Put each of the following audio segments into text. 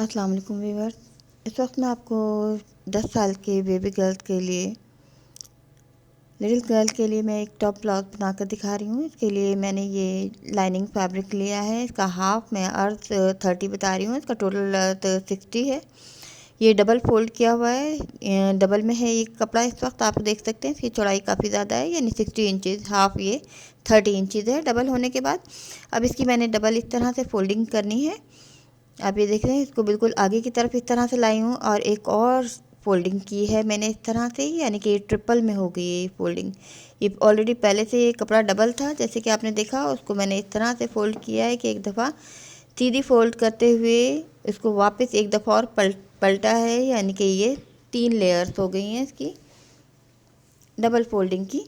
अस्सलाम वालेकुम व्यूअर्स। इस वक्त मैं आपको 10 साल के बेबी गर्ल के लिए लिटिल गर्ल के लिए मैं एक टॉप ब्लाउज बनाकर दिखा रही हूँ। इसके लिए मैंने ये लाइनिंग फैब्रिक लिया है। इसका हाफ मैं अर्थ 30 बता रही हूँ, इसका टोटल अर्थ 60 है। ये डबल फोल्ड किया हुआ है, डबल में है ये कपड़ा। इस वक्त आप देख सकते हैं इसकी चौड़ाई काफ़ी ज़्यादा है, यानी 60 इंचज़, हाफ ये 30 इंचज़ है डबल होने के बाद। अब इसकी मैंने डबल इस तरह से फोल्डिंग करनी है। आप ये देख रहे हैं, इसको बिल्कुल आगे की तरफ इस तरह से लाई हूँ और एक और फोल्डिंग की है मैंने इस तरह से, यानी कि ट्रिपल में हो गई है ये फोल्डिंग। ये ऑलरेडी पहले से ये कपड़ा डबल था, जैसे कि आपने देखा, उसको मैंने इस तरह से फोल्ड किया है कि एक दफ़ा सीधी फोल्ड करते हुए इसको वापस एक दफ़ा और पलटा है, यानी कि ये 3 लेयर्स हो गई हैं इसकी डबल फोल्डिंग की।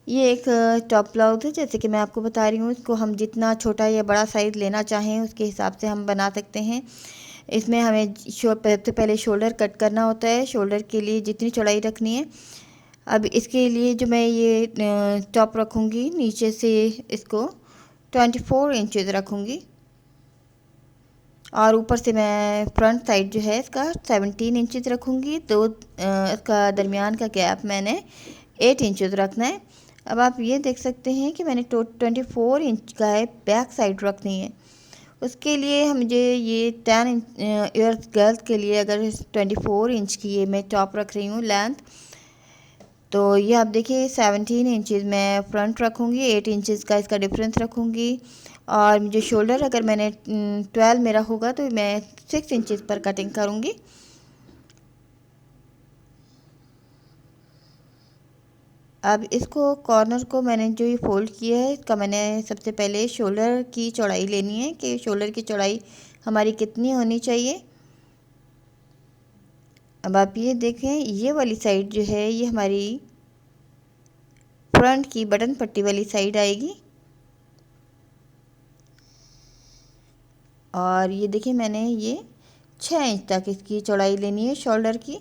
ये एक टॉप ब्लाउज़ है, जैसे कि मैं आपको बता रही हूँ। इसको हम जितना छोटा या बड़ा साइज़ लेना चाहें उसके हिसाब से हम बना सकते हैं। इसमें हमें सबसे पहले शोल्डर कट करना होता है। शोल्डर के लिए जितनी चौड़ाई रखनी है, अब इसके लिए जो मैं ये टॉप रखूँगी, नीचे से इसको 24 इंचज़ रखूँगी और ऊपर से मैं फ्रंट साइड जो है इसका 17 इंचज़ रखूँगी। तो इसका दरमियान का गैप मैंने 8 इंचज़ रखना है। अब आप ये देख सकते हैं कि मैंने 24 इंच का है बैक साइड रखनी है। उसके लिए हम मुझे ये 10 ईयर्स गर्ल्स के लिए अगर 24 इंच की ये मैं टॉप रख रही हूँ लेंथ, तो ये आप देखिए 17 इंचज़ मैं फ्रंट रखूँगी, 8 इंचज़ का इसका डिफरेंस रखूँगी। और मुझे शोल्डर अगर मैंने 12 मेरा होगा तो मैं 6 इंचज़ पर कटिंग करूँगी। अब इसको कॉर्नर को मैंने जो ये फोल्ड किया है, इसका मैंने सबसे पहले शोल्डर की चौड़ाई लेनी है कि शोल्डर की चौड़ाई हमारी कितनी होनी चाहिए। अब आप ये देखें, ये वाली साइड जो है ये हमारी फ्रंट की बटन पट्टी वाली साइड आएगी। और ये देखिए मैंने ये 6 इंच तक इसकी चौड़ाई लेनी है शोल्डर की।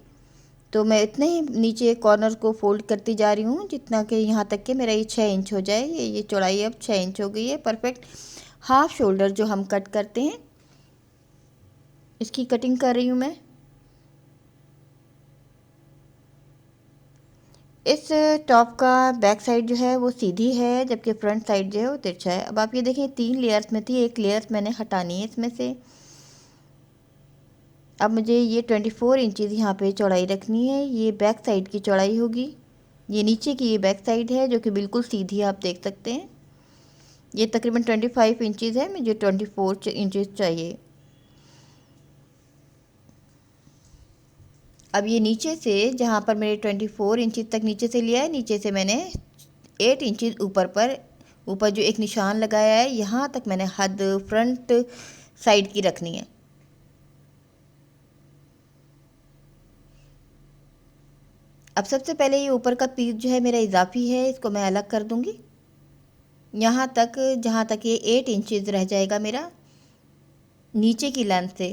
तो मैं इतने ही नीचे कॉर्नर को फोल्ड करती जा रही हूँ जितना कि यहाँ तक कि मेरा ये 6 इंच हो जाए। ये चौड़ाई अब 6 इंच हो गई है परफेक्ट। हाफ शोल्डर जो हम कट करते हैं इसकी कटिंग कर रही हूँ मैं। इस टॉप का बैक साइड जो है वो सीधी है, जबकि फ्रंट साइड जो है वो तिरछा है। अब आप ये देखें 3 लेयर्स में थी, एक लेयर्स मैंने हटानी है इसमें से। अब मुझे ये 24 इंचज़ यहाँ पे चौड़ाई रखनी है। ये बैक साइड की चौड़ाई होगी। ये नीचे की ये बैक साइड है जो कि बिल्कुल सीधी आप देख सकते हैं। ये तकरीबन 25 इंचज़ है, मुझे 24 इंचज़ चाहिए। अब ये नीचे से जहाँ पर मेरे 24 इंचज़ तक नीचे से लिया है, नीचे से मैंने 8 इंचज़ ऊपर जो एक निशान लगाया है, यहाँ तक मैंने हद फ्रंट साइड की रखनी है। अब सबसे पहले ये ऊपर का पीस जो है मेरा इजाफी है, इसको मैं अलग कर दूंगी। यहाँ तक जहाँ तक ये 8 इंचज़ रह जाएगा मेरा नीचे की लेंथ से।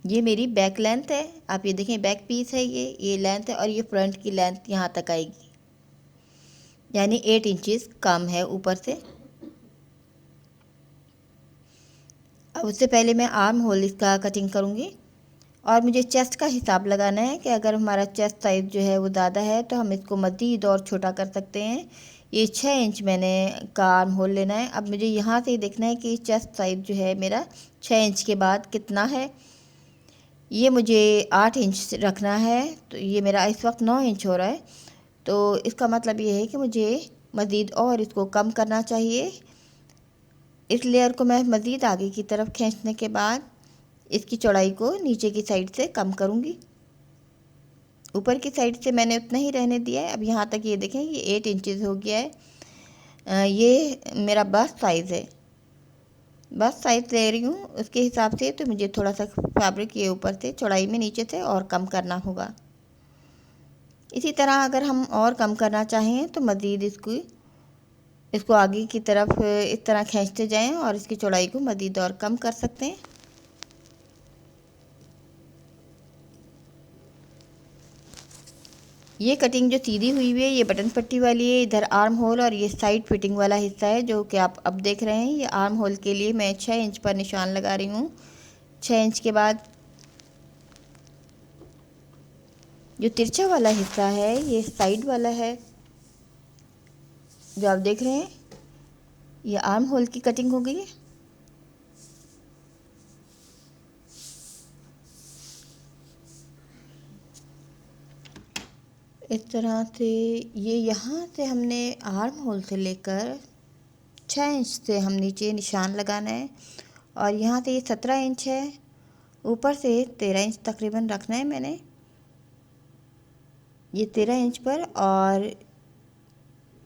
ये मेरी बैक लेंथ है, आप ये देखें बैक पीस है, ये लेंथ है और ये फ्रंट की लेंथ यहाँ तक आएगी, यानी 8 इंचज़ कम है ऊपर से। अब उससे पहले मैं आर्म होल इसका कटिंग करूँगी और मुझे चेस्ट का हिसाब लगाना है कि अगर हमारा चेस्ट साइज़ जो है वो ज़्यादा है तो हम इसको मज़ीद और छोटा कर सकते हैं। ये 6 इंच मैंने का आर्म होल लेना है। अब मुझे यहाँ से देखना है कि चेस्ट साइज़ जो है मेरा 6 इंच के बाद कितना है। ये मुझे 8 इंच रखना है, तो ये मेरा इस वक्त 9 इंच हो रहा है। तो इसका मतलब ये है कि मुझे मज़ीद और इसको कम करना चाहिए। इस लेयर को मैं मज़ीद आगे की तरफ खींचने के बाद इसकी चौड़ाई को नीचे की साइड से कम करूँगी। ऊपर की साइड से मैंने उतना ही रहने दिया है। अब यहाँ तक ये देखें ये 8 इंचज़ हो गया है। ये मेरा बस्ट साइज़ है, बस्ट साइज़ ले रही हूँ उसके हिसाब से। तो मुझे थोड़ा सा फैब्रिक ये ऊपर से चौड़ाई में नीचे से और कम करना होगा। इसी तरह अगर हम और कम करना चाहें तो मज़ीद इसको आगे की तरफ इस तरह खींचते जाएं और इसकी चौड़ाई को मज़ीद और कम कर सकते हैं। ये कटिंग जो सीधी हुई हुई है ये बटन पट्टी वाली है। इधर आर्म होल और ये साइड फिटिंग वाला हिस्सा है जो कि आप अब देख रहे हैं। ये आर्म होल के लिए मैं 6 इंच पर निशान लगा रही हूँ। 6 इंच के बाद जो तिरछा वाला हिस्सा है ये साइड वाला है जो आप देख रहे हैं। ये आर्म होल की कटिंग हो गई है। इस तरह से ये यहाँ से हमने आर्म होल से लेकर 6 इंच से हम नीचे निशान लगाना है और यहाँ से ये 17 इंच है। ऊपर से 13 इंच तकरीबन रखना है मैंने, ये 13 इंच पर, और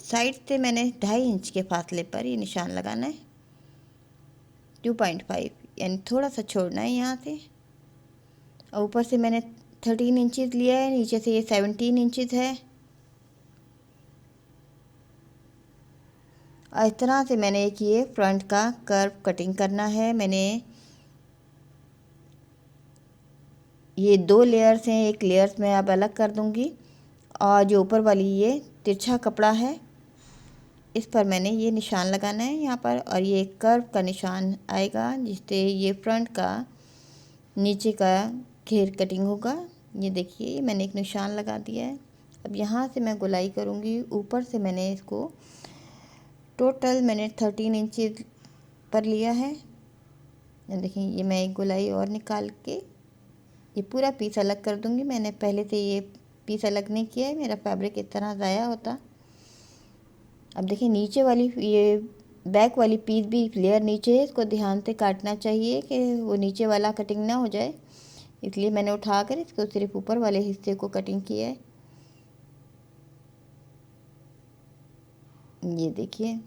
साइड से मैंने 2.5 इंच के फासले पर ये निशान लगाना है। 2.5 यानी थोड़ा सा छोड़ना है यहाँ से। और ऊपर से मैंने 13 इंचज़ लिया है, नीचे से ये 17 इंचज़ है। और इस तरह से मैंने एक ये फ्रंट का कर्व कटिंग करना है। मैंने ये 2 लेयर्स हैं, एक लेयर्स मैं अब अलग कर दूंगी और जो ऊपर वाली ये तिरछा कपड़ा है इस पर मैंने ये निशान लगाना है यहाँ पर, और ये कर्व का निशान आएगा जिससे ये फ्रंट का नीचे का घेर कटिंग होगा। ये देखिए मैंने एक निशान लगा दिया है। अब यहाँ से मैं गोलाई करूँगी। ऊपर से मैंने इसको टोटल मैंने 13 इंच पर लिया है। देखिए ये मैं एक गोलाई और निकाल के ये पूरा पीस अलग कर दूँगी। मैंने पहले से ये पीस अलग नहीं किया है, मेरा फैब्रिक इस तरह ज़ाया होता। अब देखिए नीचे वाली ये बैक वाली पीस भी लेयर नीचे है, इसको ध्यान से काटना चाहिए कि वो नीचे वाला कटिंग ना हो जाए, इसलिए मैंने उठाकर इसको सिर्फ ऊपर वाले हिस्से को कटिंग किया है। ये देखिए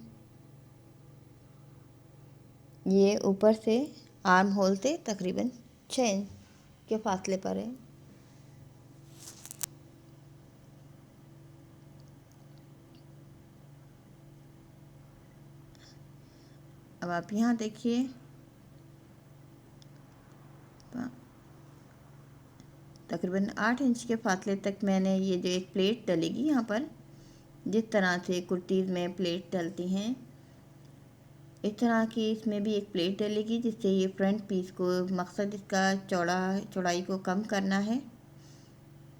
ये ऊपर से आर्म होल से तकरीबन 6 इंच के फासले पर है। अब आप यहाँ देखिए तकरीबन 8 इंच के फासले तक मैंने ये जो एक प्लेट डलेगी यहाँ पर, जिस तरह से कुर्तीज़ में प्लेट डलती हैं इस तरह की इसमें भी एक प्लेट डलेगी, जिससे ये फ्रंट पीस को मकसद इसका चौड़ाई को कम करना है।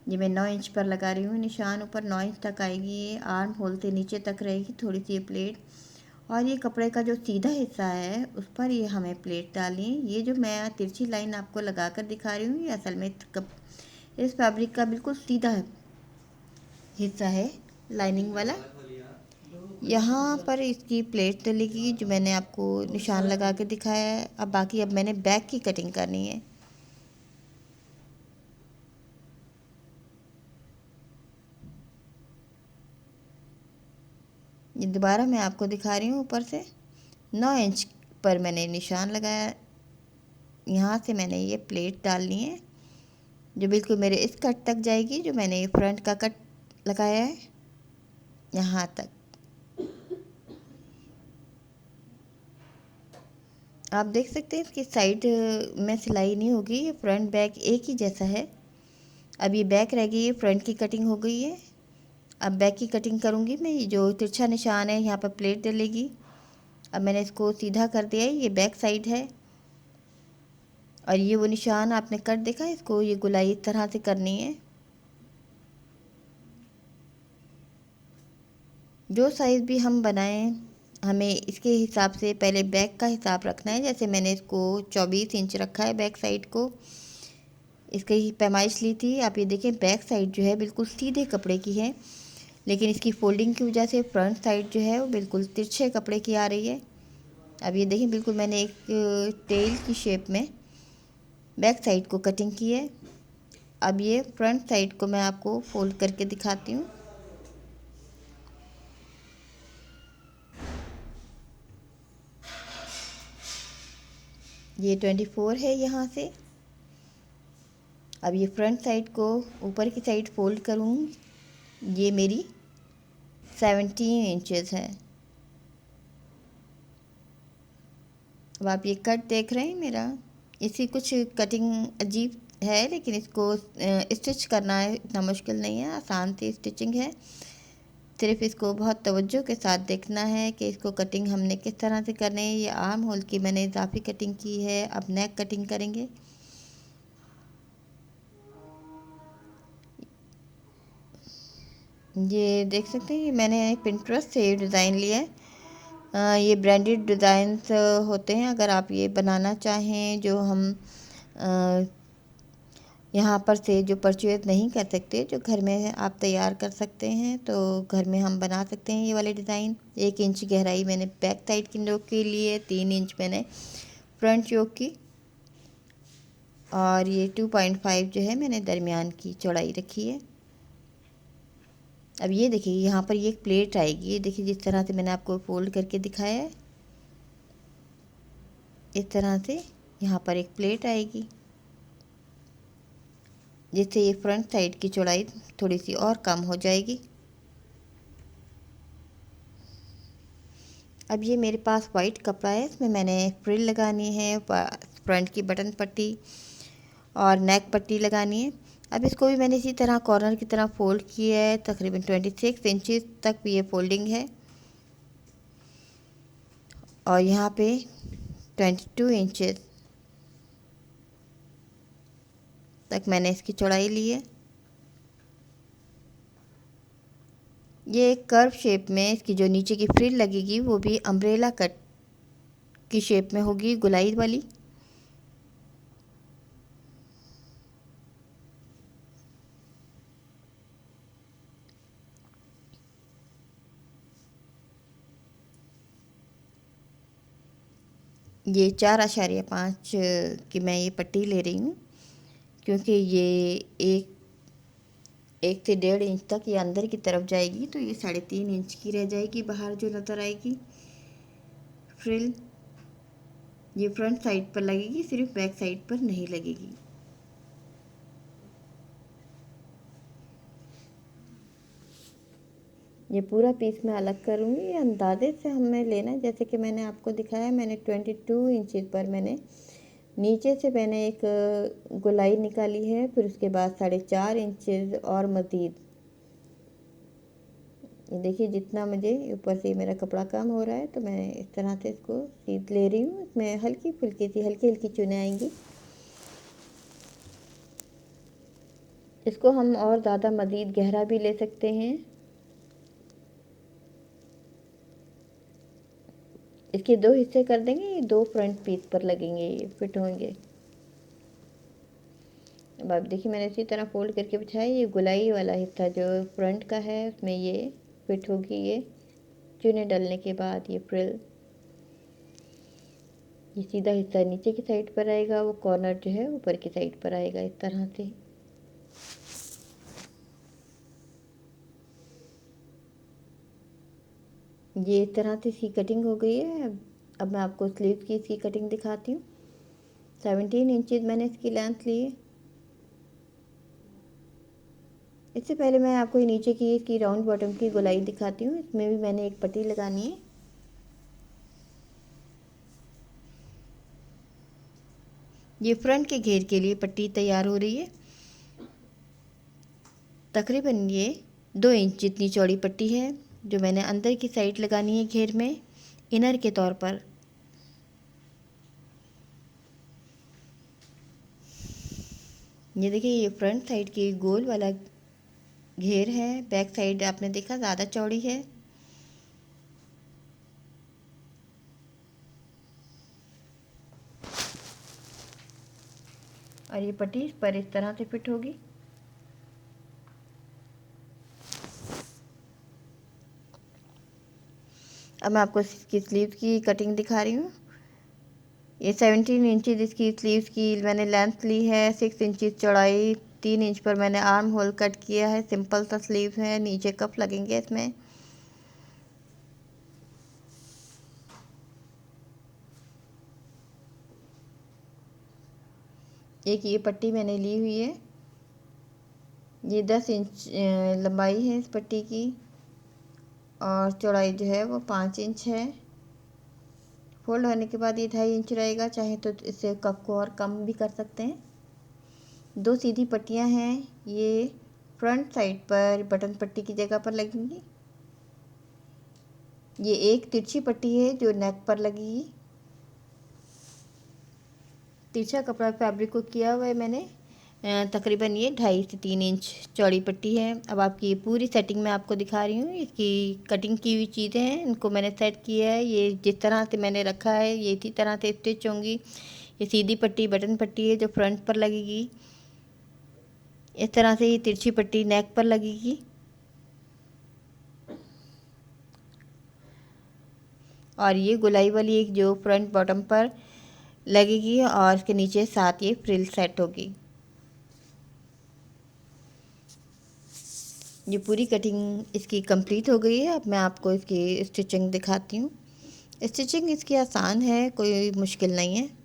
ये मैं 9 इंच पर लगा रही हूँ निशान, ऊपर 9 इंच तक आएगी। ये आर्म होल से नीचे तक रहेगी थोड़ी सी ये प्लेट, और ये कपड़े का जो सीधा हिस्सा है उस पर ये हमें प्लेट डालनी है। ये जो मैं तिरछी लाइन आपको लगा कर दिखा रही हूँ ये असल में इस फैब्रिक का बिल्कुल सीधा हिस्सा है लाइनिंग वाला। यहाँ पर इसकी प्लेट डलेगी जो मैंने आपको निशान लगा के दिखाया है। अब बाकी अब मैंने बैक की कटिंग करनी है। ये दोबारा मैं आपको दिखा रही हूँ। ऊपर से 9 इंच पर मैंने निशान लगाया, यहाँ से मैंने ये प्लेट डालनी है जो बिल्कुल मेरे इस कट तक जाएगी, जो मैंने ये फ्रंट का कट लगाया है यहाँ तक। आप देख सकते हैं इसकी साइड में सिलाई नहीं होगी, ये फ्रंट बैक एक ही जैसा है। अब ये बैक रह गई है, फ्रंट की कटिंग हो गई है। अब बैक की कटिंग करूँगी मैं। ये जो तिरछा निशान है यहाँ पर प्लेट डलेगी। अब मैंने इसको सीधा कर दिया है, ये बैक साइड है। और ये वो निशान आपने कट देखा, इसको ये गोलाई इस तरह से करनी है। जो साइज़ भी हम बनाएं हमें इसके हिसाब से पहले बैक का हिसाब रखना है। जैसे मैंने इसको 24 इंच रखा है बैक साइड को, इसकी ही पैमाइश ली थी। आप ये देखें बैक साइड जो है बिल्कुल सीधे कपड़े की है, लेकिन इसकी फोल्डिंग की वजह से फ्रंट साइड जो है वो बिल्कुल तिरछे कपड़े की आ रही है। अब ये देखें बिल्कुल मैंने एक टेल की शेप में बैक साइड को कटिंग की है। अब ये फ्रंट साइड को मैं आपको फोल्ड करके दिखाती हूँ। ये 24 है यहाँ से। अब ये फ्रंट साइड को ऊपर की साइड फोल्ड करूँ, ये मेरी 17 इंचेस है। अब आप ये कट देख रहे हैं मेरा, इसकी कुछ कटिंग अजीब है, लेकिन इसको स्टिच करना है इतना मुश्किल नहीं है, आसान सी स्टिचिंग है। सिर्फ इसको बहुत तवज्जो के साथ देखना है कि इसको कटिंग हमने किस तरह से करनी है। ये आर्म होल की मैंने इजाफी कटिंग की है। अब नेक कटिंग करेंगे। ये देख सकते हैं, मैंने पिंटरेस्ट से डिज़ाइन लिया है। ये ब्रांडेड डिज़ाइंस होते हैं। अगर आप ये बनाना चाहें, जो हम यहाँ पर से जो परचेज नहीं कर सकते, जो घर में आप तैयार कर सकते हैं, तो घर में हम बना सकते हैं ये वाले डिज़ाइन। 1 इंच गहराई मैंने बैक साइड की नोक के लिए, 3 इंच मैंने फ्रंट योक की, और ये 2.5 जो है मैंने दरमियान की चौड़ाई रखी है। अब ये देखिए, यहाँ पर ये एक प्लेट आएगी। ये देखिए, जिस तरह से मैंने आपको फोल्ड करके दिखाया है, इस तरह से यहाँ पर एक प्लेट आएगी, जिससे ये फ्रंट साइड की चौड़ाई थोड़ी सी और कम हो जाएगी। अब ये मेरे पास वाइट कपड़ा है, इसमें मैंने फ्रिल लगानी है, फ्रंट की बटन पट्टी और नेक पट्टी लगानी है। अब इसको भी मैंने इसी तरह कॉर्नर की तरह फोल्ड किया है। तकरीबन 26 इंचेस तक भी ये फोल्डिंग है, और यहाँ पे 22 इंचेस तक मैंने इसकी चौड़ाई ली है। ये एक कर्व शेप में इसकी जो नीचे की फ्रिल लगेगी वो भी अम्ब्रेला कट की शेप में होगी, गुलाई वाली। ये 4.5 की मैं ये पट्टी ले रही हूँ, क्योंकि ये एक 1 से 1.5 इंच तक ये अंदर की तरफ जाएगी, तो ये 3.5 इंच की रह जाएगी बाहर जो नज़र आएगी फ्रिल। ये फ्रंट साइड पर लगेगी, सिर्फ बैक साइड पर नहीं लगेगी। ये पूरा पीस मैं अलग करूँगी। ये अंदाजे से हमें लेना है, जैसे कि मैंने आपको दिखाया। मैंने 22 इंचेस पर मैंने नीचे से मैंने एक गोलाई निकाली है, फिर उसके बाद 4.5 इंचेस और मज़ीद। ये देखिए, जितना मुझे ऊपर से मेरा कपड़ा कम हो रहा है, तो मैं इस तरह से इसको सीध ले रही हूँ। इसमें हल्की फुल्की सी हल्की हल्की चुनें आएंगी। इसको हम और ज़्यादा मज़ीद गहरा भी ले सकते हैं। इसके 2 हिस्से कर देंगे, ये 2 फ्रंट पीस पर लगेंगे, ये फिट होंगे। अब आप देखिए, मैंने इसी तरह फोल्ड करके बिछाया। ये गुलाई वाला हिस्सा जो फ्रंट का है, उसमें ये फिट होगी। ये चुने डालने के बाद ये फ्रिल, ये सीधा हिस्सा नीचे की साइड पर आएगा, वो कॉर्नर जो है ऊपर की साइड पर आएगा, इस तरह से। ये इस तरह से इसकी कटिंग हो गई है। अब मैं आपको स्लीव की इसकी कटिंग दिखाती हूँ। 17 इंचेस मैंने इसकी लेंथ ली है। इससे पहले मैं आपको नीचे की इसकी राउंड बॉटम की गोलाई दिखाती हूँ। इसमें भी मैंने एक पट्टी लगानी है। ये फ्रंट के घेर के लिए पट्टी तैयार हो रही है। तकरीबन ये 2 इंच जितनी चौड़ी पट्टी है, जो मैंने अंदर की साइड लगानी है घेर में, इनर के तौर पर। ये देखिए, ये फ्रंट साइड की गोल वाला घेर है। बैक साइड आपने देखा ज़्यादा चौड़ी है। और ये पट्टी इस पर इस तरह से फिट होगी। अब मैं आपको इसकी स्लीव की कटिंग दिखा रही हूँ। ये 17 इंचेस इसकी स्लीव्स की मैंने लेंथ ली है। 6 इंचेस चौड़ाई, 3 इंच पर मैंने आर्म होल कट किया है। सिंपल सा स्लीव है, नीचे कफ लगेंगे इसमें। एक ये पट्टी मैंने ली हुई है। ये 10 इंच लंबाई है इस पट्टी की, और चौड़ाई जो है वो 5 इंच है। फोल्ड होने के बाद ये 2.5 इंच रहेगा। चाहे तो इससे कप को और कम भी कर सकते हैं। दो सीधी पट्टियां हैं, ये फ्रंट साइड पर बटन पट्टी की जगह पर लगेंगी। ये एक तिरछी पट्टी है जो नेक पर लगेगी। तिरछा कपड़ा फैब्रिक को किया हुआ है मैंने। तकरीबन ये 2.5 से 3 इंच चौड़ी पट्टी है। अब आपकी पूरी सेटिंग मैं आपको दिखा रही हूँ। इसकी कटिंग की हुई चीज़ें हैं, इनको मैंने सेट किया है। ये जिस तरह से मैंने रखा है ये इसी तरह से स्टिच होंगी। ये सीधी पट्टी बटन पट्टी है जो फ्रंट पर लगेगी। इस तरह से ये तिरछी पट्टी नेक पर लगेगी। और ये गोलाई वाली एक जो फ्रंट बॉटम पर लगेगी और इसके नीचे साथ ये फ्रिल सेट होगी। ये पूरी कटिंग इसकी कंप्लीट हो गई है। अब मैं आपको इसकी स्टिचिंग दिखाती हूँ। स्टिचिंग इसकी आसान है, कोई मुश्किल नहीं है।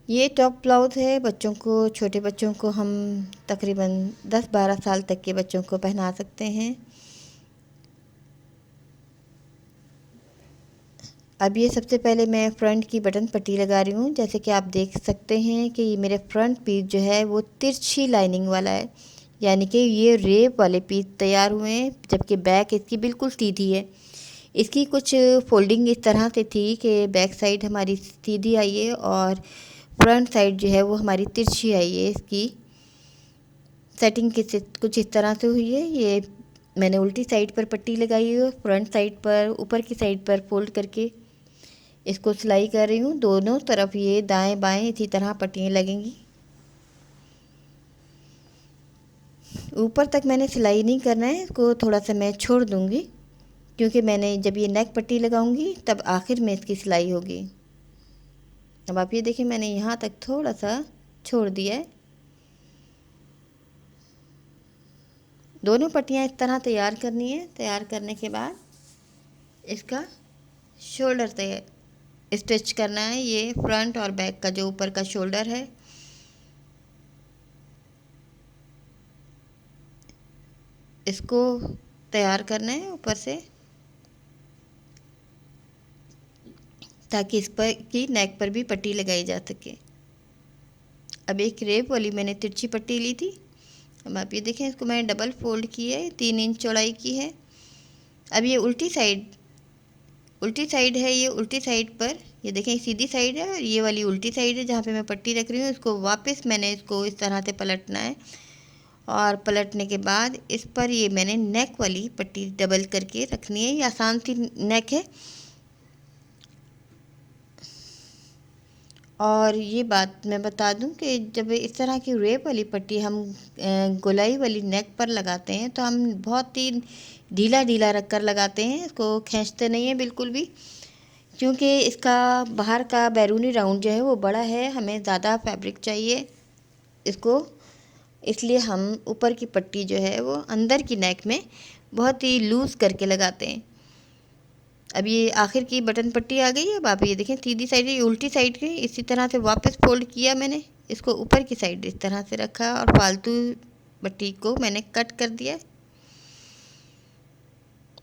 ये टॉप ब्लाउज़ है बच्चों को, छोटे बच्चों को हम तकरीबन 10-12 साल तक के बच्चों को पहना सकते हैं। अब ये सबसे पहले मैं फ्रंट की बटन पट्टी लगा रही हूँ। जैसे कि आप देख सकते हैं कि ये मेरे फ्रंट पीस जो है वो तिरछी लाइनिंग वाला है, यानी कि ये रेप वाले पीस तैयार हुए हैं, जबकि बैक इसकी बिल्कुल सीधी है। इसकी कुछ फोल्डिंग इस तरह से थी कि बैक साइड हमारी सीधी आई है और फ्रंट साइड जो है वो हमारी तिरछी आई है। इसकी सेटिंग कुछ इस तरह से हुई है। ये मैंने उल्टी साइड पर पट्टी लगाई है, फ्रंट साइड पर ऊपर की साइड पर फोल्ड करके इसको सिलाई कर रही हूँ। दोनों तरफ ये दाएं बाएं इसी तरह पट्टियाँ लगेंगी। ऊपर तक मैंने सिलाई नहीं करना है, इसको थोड़ा सा मैं छोड़ दूँगी, क्योंकि मैंने जब ये नेक पट्टी लगाऊंगी तब आखिर में इसकी सिलाई होगी। अब आप ये देखिए मैंने यहाँ तक थोड़ा सा छोड़ दिया है। दोनों पट्टियाँ इस तरह तैयार करनी है। तैयार करने के बाद इसका शोल्डर तैयार स्टिच करना है। ये फ्रंट और बैक का जो ऊपर का शोल्डर है इसको तैयार करना है ऊपर से, ताकि इस पर की नेक पर भी पट्टी लगाई जा सके। अब एक रेप वाली मैंने तिरछी पट्टी ली थी। अब आप ये देखें इसको मैंने डबल फोल्ड की है, 3 इंच चौड़ाई की है। अब ये उल्टी साइड है। ये उल्टी साइड पर ये देखें सीधी साइड है और ये वाली उल्टी साइड है जहाँ पे मैं पट्टी रख रही हूँ। इसको वापस मैंने इसको इस तरह से पलटना है और पलटने के बाद इस पर ये मैंने नेक वाली पट्टी डबल करके रखनी है। ये आसान सी नेक है। और ये बात मैं बता दूं कि जब इस तरह की रेप वाली पट्टी हम गोलाई वाली नेक पर लगाते हैं तो हम बहुत ही ढीला ढीला रख कर लगाते हैं, इसको खींचते नहीं हैं बिल्कुल भी, क्योंकि इसका बाहर का बैरूनी राउंड जो है वो बड़ा है, हमें ज़्यादा फैब्रिक चाहिए इसको, इसलिए हम ऊपर की पट्टी जो है वो अंदर की नेक में बहुत ही लूज़ करके लगाते हैं। अब ये आखिर की बटन पट्टी आ गई है। अब आप ये देखें सीधी साइड ये उल्टी साइड की इसी तरह से वापस फोल्ड किया मैंने, इसको ऊपर की साइड इस तरह से रखा और फालतू पट्टी को मैंने कट कर दिया।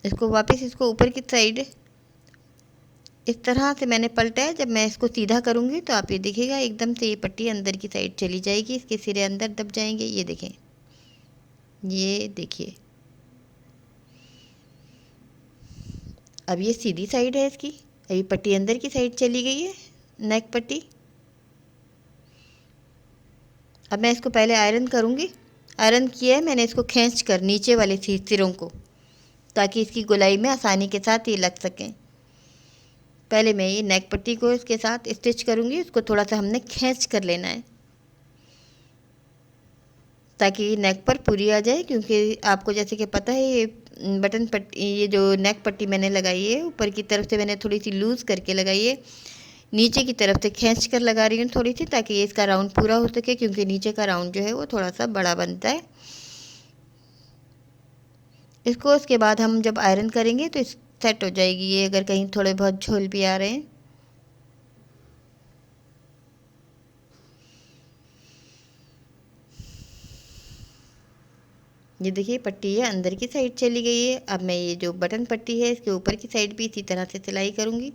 इसको वापस इसको ऊपर की साइड इस तरह से मैंने पलटा है। जब मैं इसको सीधा करूँगी तो आप ये देखिएगा एकदम से ये पट्टी अंदर की साइड चली जाएगी, इसके सिरे अंदर दब जाएंगे। ये देखें, ये देखिए अब ये सीधी साइड है इसकी, अभी पट्टी अंदर की साइड चली गई है नेक पट्टी। अब मैं इसको पहले आयरन करूँगी। आयरन किया है मैंने इसको खींच कर नीचे वाले सिरों को, ताकि इसकी गोलाई में आसानी के साथ ये लग सकें। पहले मैं ये नेक पट्टी को इसके साथ स्टिच करूँगी, इसको थोड़ा सा हमने खींच कर लेना है ताकि नेक पर पूरी आ जाए, क्योंकि आपको जैसे कि पता है ये बटन पट्टी, ये जो नेक पट्टी मैंने लगाई है ऊपर की तरफ से मैंने थोड़ी सी लूज़ करके लगाई है, नीचे की तरफ से खींच कर लगा रही हूँ थोड़ी सी, ताकि ये इसका राउंड पूरा हो सके, क्योंकि नीचे का राउंड जो है वो थोड़ा सा बड़ा बनता है। इसको उसके बाद हम जब आयरन करेंगे तो सेट हो जाएगी ये, अगर कहीं थोड़े बहुत झोल भी आ रहे हैं। ये देखिए पट्टी ये अंदर की साइड चली गई है। अब मैं ये जो बटन पट्टी है इसके ऊपर की साइड भी इसी तरह से सिलाई करूँगी।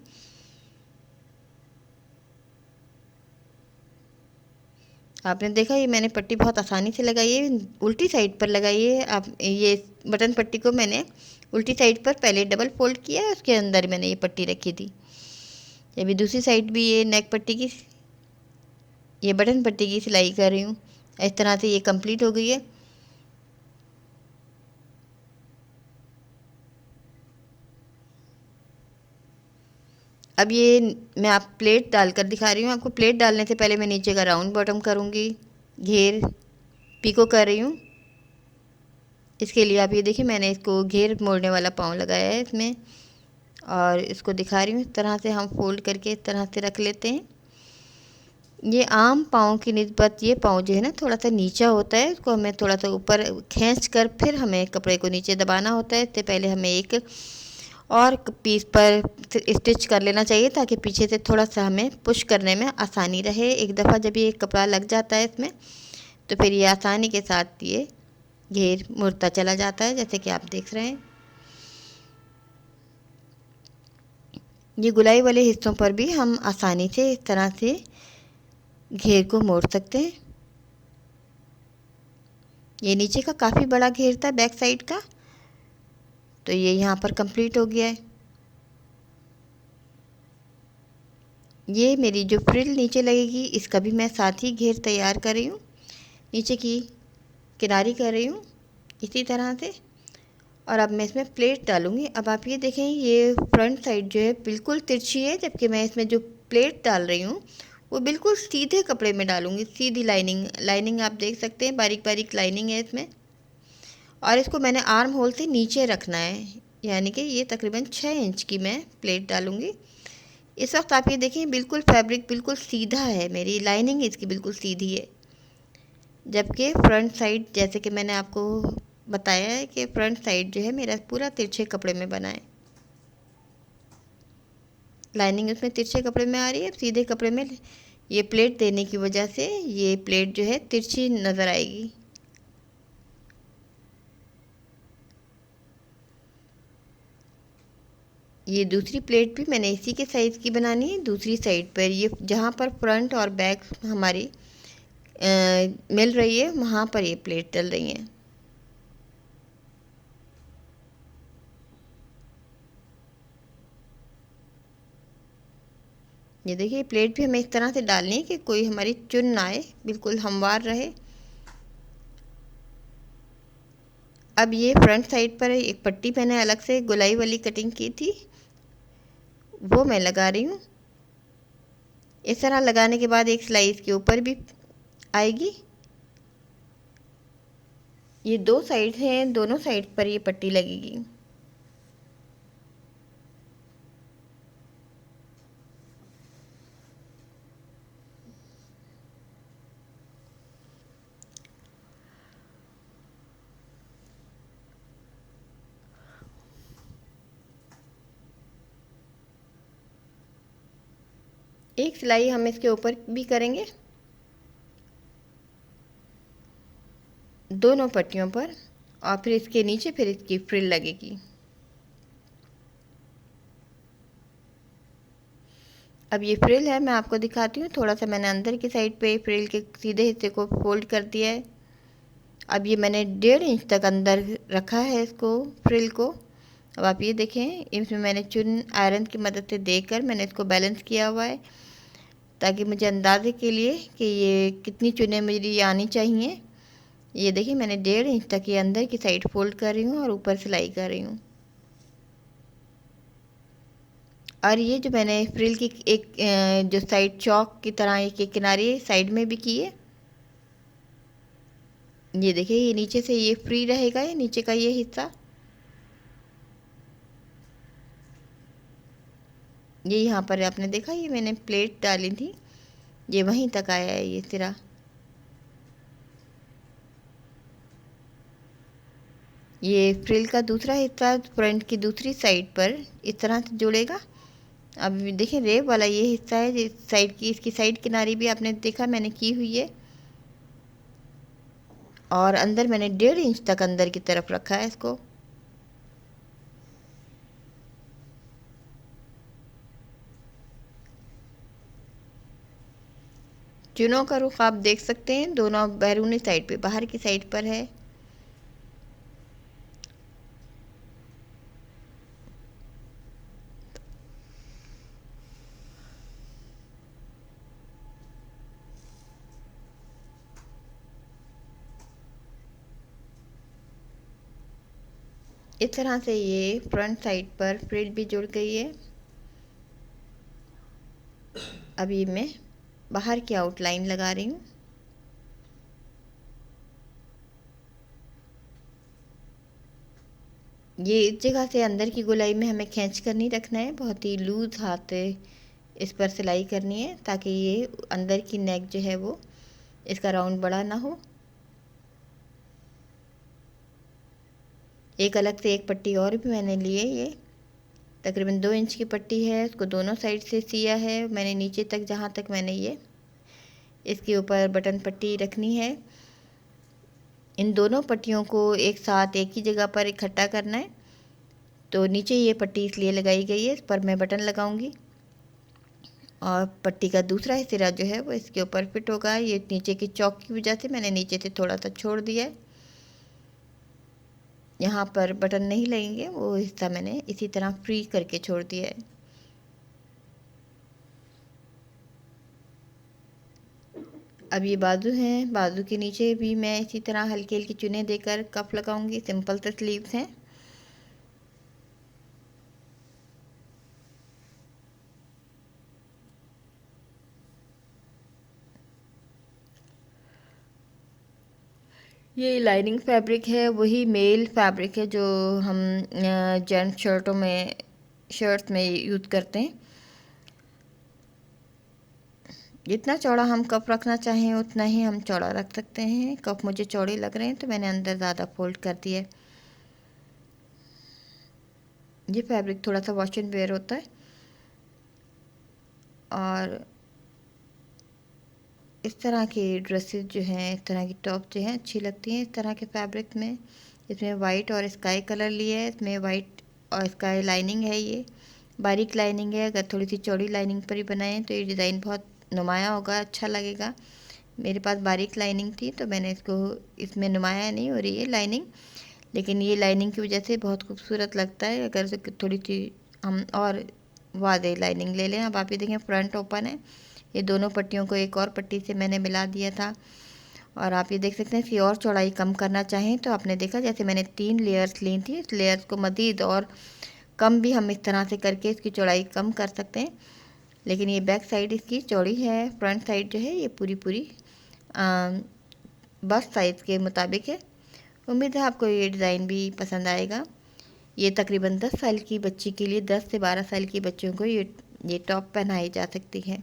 आपने देखा ये मैंने पट्टी बहुत आसानी से लगाई है, उल्टी साइड पर लगाई है। आप ये बटन पट्टी को मैंने उल्टी साइड पर पहले डबल फोल्ड किया है, उसके अंदर मैंने ये पट्टी रखी थी। अभी दूसरी साइड भी ये नेक पट्टी की, ये बटन पट्टी की सिलाई कर रही हूँ। इस तरह से ये कंप्लीट हो गई है। अब ये मैं आप प्लेट डालकर दिखा रही हूँ आपको। प्लेट डालने से पहले मैं नीचे का राउंड बॉटम करूँगी, घेर पीको कर रही हूँ। इसके लिए आप ये देखिए मैंने इसको घेर मोड़ने वाला पाँव लगाया है इसमें, और इसको दिखा रही हूँ। इस तरह से हम फोल्ड करके इस तरह से रख लेते हैं। ये आम पाँव की निस्बत ये पाँव जो है ना थोड़ा सा नीचा होता है, इसको हमें थोड़ा सा ऊपर खींच कर फिर हमें कपड़े को नीचे दबाना होता है। इससे पहले हमें एक और पीस पर स्टिच कर लेना चाहिए, ताकि पीछे से थोड़ा सा हमें पुश करने में आसानी रहे। एक दफ़ा जब ये कपड़ा लग जाता है इसमें, तो फिर ये आसानी के साथ ये घेर मुड़ता चला जाता है, जैसे कि आप देख रहे हैं। ये गुलाई वाले हिस्सों पर भी हम आसानी से इस तरह से घेर को मोड़ सकते हैं। ये नीचे का काफ़ी बड़ा घेर था बैक साइड का, तो ये यहाँ पर कंप्लीट हो गया है। ये मेरी जो फ्रिल नीचे लगेगी इसका भी मैं साथ ही घेर तैयार कर रही हूँ, नीचे की किनारी कर रही हूँ इसी तरह से। और अब मैं इसमें प्लेट डालूँगी। अब आप ये देखें ये फ्रंट साइड जो है बिल्कुल तिरछी है, जबकि मैं इसमें जो प्लेट डाल रही हूँ वो बिल्कुल सीधे कपड़े में डालूँगी। सीधी लाइनिंग आप देख सकते हैं, बारीक बारीक लाइनिंग है इसमें। और इसको मैंने आर्म होल से नीचे रखना है, यानी कि ये तकरीबन 6 इंच की मैं प्लेट डालूँगी। इस वक्त आप ये देखें बिल्कुल फैब्रिक बिल्कुल सीधा है, मेरी लाइनिंग इसकी बिल्कुल सीधी है। जबकि फ्रंट साइड, जैसे कि मैंने आपको बताया है कि फ्रंट साइड जो है मेरा पूरा तिरछे कपड़े में बना है। लाइनिंग उसमें तिरछे कपड़े में आ रही है, सीधे कपड़े में ये प्लेट देने की वजह से ये प्लेट जो है तिरछी नज़र आएगी। ये दूसरी प्लेट भी मैंने इसी के साइज़ की बनानी है। दूसरी साइड पर ये जहाँ पर फ्रंट और बैक हमारी मिल रही है वहाँ पर ये प्लेट डल रही है। ये देखिए प्लेट भी हमें इस तरह से डालनी है कि कोई हमारी चुन ना आए, बिल्कुल हमवार रहे। अब ये फ्रंट साइड पर एक पट्टी मैंने अलग से गोलाई वाली कटिंग की थी, वो मैं लगा रही हूँ। इस तरह लगाने के बाद एक सिलाई इसके ऊपर भी आएगी। ये दो साइड हैं, दोनों साइड पर ये पट्टी लगेगी। एक सिलाई हम इसके ऊपर भी करेंगे, दोनों पट्टियों पर, और फिर इसके नीचे फिर इसकी फ्रिल लगेगी। अब ये फ्रिल है, मैं आपको दिखाती हूँ। थोड़ा सा मैंने अंदर की साइड पे फ्रिल के सीधे हिस्से को फोल्ड कर दिया है। अब ये मैंने 1.5 इंच तक अंदर रखा है इसको, फ्रिल को। अब आप ये देखें इसमें मैंने चुन आयरन की मदद से देकर मैंने इसको बैलेंस किया हुआ है, ताकि मुझे अंदाजे के लिए कि ये कितनी चुनें मेरी आनी चाहिए। ये देखिए मैंने 1.5 इंच तक ये अंदर की साइड फोल्ड कर रही हूँ और ऊपर सिलाई कर रही हूँ। और ये जो मैंने फ्रिल की एक जो साइड चौक की तरह एक किनारे साइड में भी की है, ये देखिए ये नीचे से ये फ्री रहेगा, ये नीचे का ये हिस्सा। ये यहाँ पर आपने देखा ये मैंने प्लेट डाली थी, ये वहीं तक आया है ये सिरा। ये फ्रिल का दूसरा हिस्सा फ्रंट की दूसरी साइड पर इस तरह से जुड़ेगा। अब देखिए रेब वाला ये हिस्सा है, इस साइड की, इसकी साइड किनारी भी आपने देखा मैंने की हुई है। और अंदर मैंने 1.5 इंच तक अंदर की तरफ रखा है इसको। चुनों का रुख आप देख सकते हैं, दोनों बैरूनी साइड पे, बाहर की साइड पर है। इस तरह से ये फ्रंट साइड पर फ्रिल भी जुड़ गई है। अभी मैं बाहर की आउटलाइन लगा रही हूँ। ये इस जगह से अंदर की गोलाई में हमें खींच कर नहीं रखना है, बहुत ही लूज हाथ इस पर सिलाई करनी है, ताकि ये अंदर की नेक जो है वो इसका राउंड बड़ा ना हो। एक अलग से एक पट्टी और भी मैंने ली है, ये तकरीबन 2 इंच की पट्टी है, इसको दोनों साइड से सिया है मैंने नीचे तक, जहाँ तक मैंने ये इसके ऊपर बटन पट्टी रखनी है। इन दोनों पट्टियों को एक साथ एक ही जगह पर इकट्ठा करना है। तो नीचे ये पट्टी इसलिए लगाई गई है, इस पर मैं बटन लगाऊंगी और पट्टी का दूसरा हिस्सा जो है वो इसके ऊपर फिट होगा। ये नीचे की चौक की वजह से मैंने नीचे से थोड़ा सा छोड़ दिया है, यहाँ पर बटन नहीं लगेंगे, वो हिस्सा मैंने इसी तरह फ्री करके छोड़ दिया है। अब ये बाजू हैं, बाजू के नीचे भी मैं इसी तरह हल्की हल्की चुने देकर कफ लगाऊंगी। सिंपल से स्लीव्स हैं। ये लाइनिंग फैब्रिक है, वही मेल फैब्रिक है जो हम जेंट्स शर्ट्स में यूज़ करते हैं। जितना चौड़ा हम कप रखना चाहें उतना ही हम चौड़ा रख सकते हैं। कप मुझे चौड़े लग रहे हैं तो मैंने अंदर ज़्यादा फोल्ड कर दिया है। ये फैब्रिक थोड़ा सा वॉश एंड वेयर होता है और इस तरह की ड्रेसेस जो हैं, इस तरह की टॉप जो हैं अच्छी लगती हैं इस तरह के फैब्रिक में। इसमें वाइट और स्काई कलर लिया है, इसमें वाइट और स्काई लाइनिंग है। ये बारीक लाइनिंग है, अगर थोड़ी सी चौड़ी लाइनिंग पर ही बनाएं तो ये डिज़ाइन बहुत नुमाया होगा, अच्छा लगेगा। मेरे पास बारीक लाइनिंग थी तो मैंने इसको इसमें नुमाया नहीं हो रही है लाइनिंग, लेकिन ये लाइनिंग की वजह से बहुत खूबसूरत लगता है। अगर थोड़ी सी हम और वादे लाइनिंग ले लें। अब आप ये देखें फ्रंट ओपन है, ये दोनों पट्टियों को एक और पट्टी से मैंने मिला दिया था। और आप ये देख सकते हैं, इसकी और चौड़ाई कम करना चाहें तो आपने देखा जैसे मैंने 3 लेयर्स ली थी, इस लेयर्स को मज़ीद और कम भी हम इस तरह से करके इसकी चौड़ाई कम कर सकते हैं। लेकिन ये बैक साइड इसकी चौड़ी है, फ्रंट साइड जो है ये पूरी पूरी बस साइज़ के मुताबिक है। उम्मीद है आपको ये डिज़ाइन भी पसंद आएगा। ये तकरीबन 10 साल की बच्ची के लिए, 10 से 12 साल की बच्चों को ये टॉप पहनाई जा सकती है।